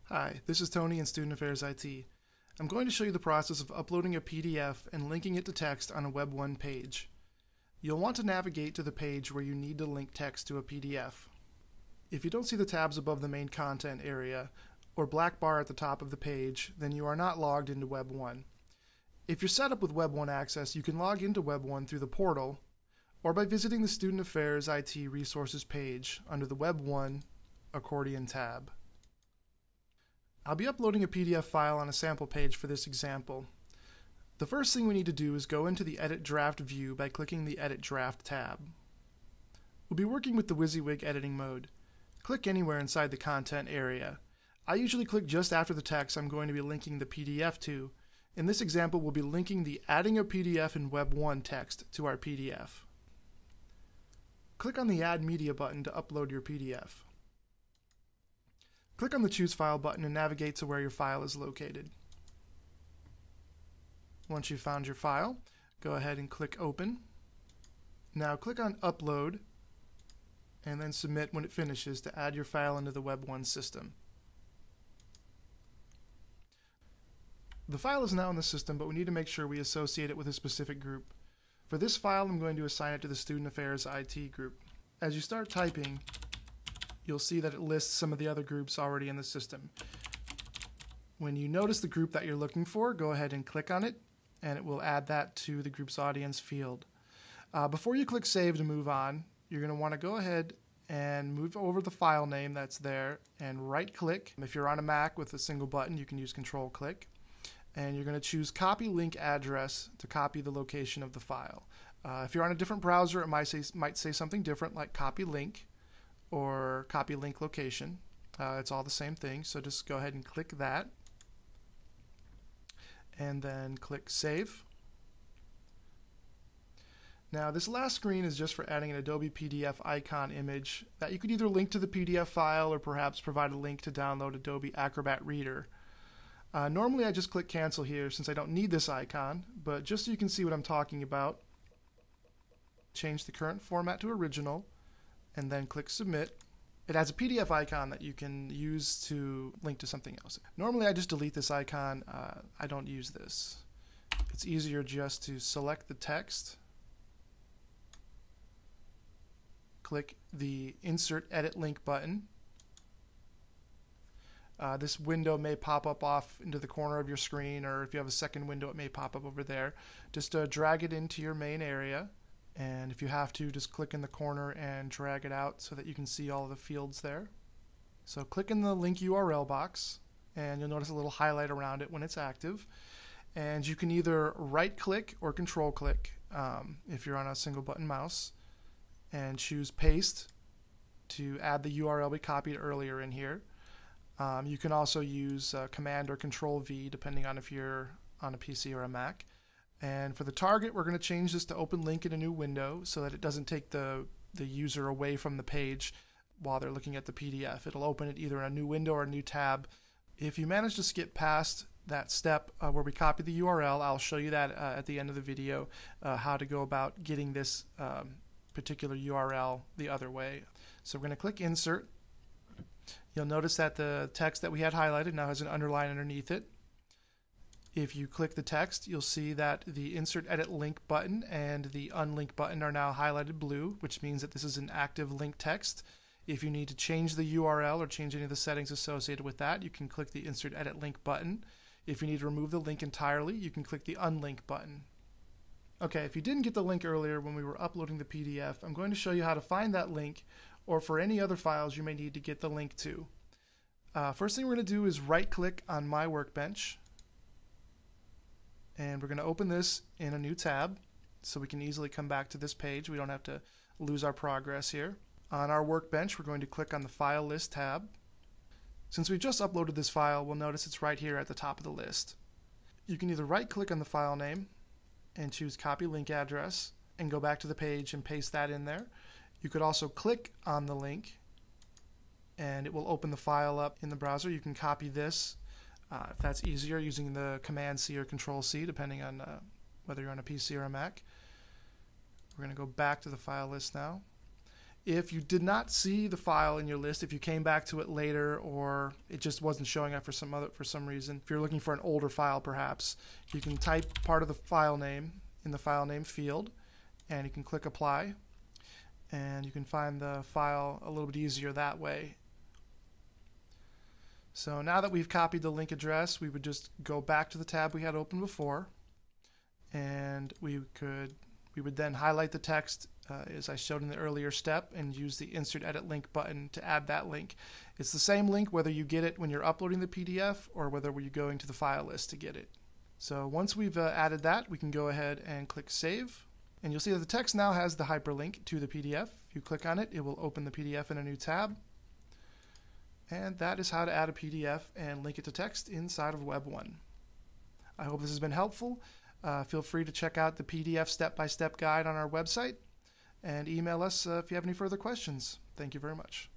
Hi, this is Tony in Student Affairs IT. I'm going to show you the process of uploading a PDF and linking it to text on a Web 1 page. You'll want to navigate to the page where you need to link text to a PDF. If you don't see the tabs above the main content area or black bar at the top of the page, then you are not logged into Web 1. If you're set up with Web 1 access, you can log into Web 1 through the portal or by visiting the Student Affairs IT Resources page under the Web 1 Accordion tab. I'll be uploading a PDF file on a sample page for this example. The first thing we need to do is go into the Edit Draft view by clicking the Edit Draft tab. We'll be working with the WYSIWYG editing mode. Click anywhere inside the content area. I usually click just after the text I'm going to be linking the PDF to. In this example, we'll be linking the Adding a PDF in Web 1 text to our PDF. Click on the Add Media button to upload your PDF. Click on the Choose File button and navigate to where your file is located. Once you've found your file, go ahead and click Open. Now click on Upload and then Submit when it finishes to add your file into the Web 1 system. The file is now in the system, but we need to make sure we associate it with a specific group. For this file, I'm going to assign it to the Student Affairs IT group. As you start typing, you'll see that it lists some of the other groups already in the system. When you notice the group that you're looking for, go ahead and click on it, and it will add that to the group's audience field. Before you click Save to move on, you're going to want to go ahead and move over the file name that's there and right-click. If you're on a Mac with a single button, you can use Control-click. And you're going to choose Copy Link Address to copy the location of the file. If you're on a different browser, it might say something different like Copy Link or Copy Link Location. It's all the same thing, so just go ahead and click that. And then click Save. Now this last screen is just for adding an Adobe PDF icon image that you could either link to the PDF file or perhaps provide a link to download Adobe Acrobat Reader. Normally I just click Cancel here since I don't need this icon, but just so you can see what I'm talking about, change the current format to original and then click Submit. It adds a PDF icon that you can use to link to something else. Normally I just delete this icon. I don't use this. It's easier just to select the text, click the Insert Edit Link button. This window may pop up off into the corner of your screen, or if you have a second window it may pop up over there. Just drag it into your main area, and if you have to, just click in the corner and drag it out so that you can see all of the fields there. So click in the link URL box and you'll notice a little highlight around it when it's active, and you can either right click or control click if you're on a single button mouse and choose Paste to add the URL we copied earlier in here. You can also use Command or Control V depending on if you're on a PC or a Mac. And for the target, we're going to change this to Open Link in a new window so that it doesn't take the user away from the page while they're looking at the PDF. It'll open it either in a new window or a new tab. If you manage to skip past that step where we copy the URL, I'll show you that at the end of the video, how to go about getting this particular URL the other way. So we're going to click Insert. You'll notice that the text that we had highlighted now has an underline underneath it. If you click the text, you'll see that the Insert Edit Link button and the Unlink button are now highlighted blue, which means that this is an active link text. If you need to change the URL or change any of the settings associated with that, you can click the Insert Edit Link button. If you need to remove the link entirely, you can click the Unlink button. Okay, if you didn't get the link earlier when we were uploading the PDF, I'm going to show you how to find that link, or for any other files you may need to get the link to. First thing we're going to do is right-click on My Workbench, and we're going to open this in a new tab so we can easily come back to this page. We don't have to lose our progress here. On our workbench, we're going to click on the File List tab. Since we just uploaded this file, we'll notice it's right here at the top of the list. You can either right-click on the file name and choose Copy Link Address and go back to the page and paste that in there. You could also click on the link and it will open the file up in the browser. You can copy this if that's easier using the Command C or Control C depending on whether you're on a PC or a Mac. We're going to go back to the file list now. If you did not see the file in your list, if you came back to it later or it just wasn't showing up for some reason, if you're looking for an older file perhaps, you can type part of the file name in the file name field and you can click apply and you can find the file a little bit easier that way. So now that we've copied the link address, we would just go back to the tab we had open before, and we would then highlight the text as I showed in the earlier step and use the Insert Edit Link button to add that link. It's the same link whether you get it when you're uploading the PDF or whether you're going to the file list to get it. So once we've added that, we can go ahead and click Save, and you'll see that the text now has the hyperlink to the PDF. If you click on it, it will open the PDF in a new tab. And that is how to add a PDF and link it to text inside of Web 1. I hope this has been helpful. Feel free to check out the PDF step-by-step guide on our website and email us if you have any further questions. Thank you very much.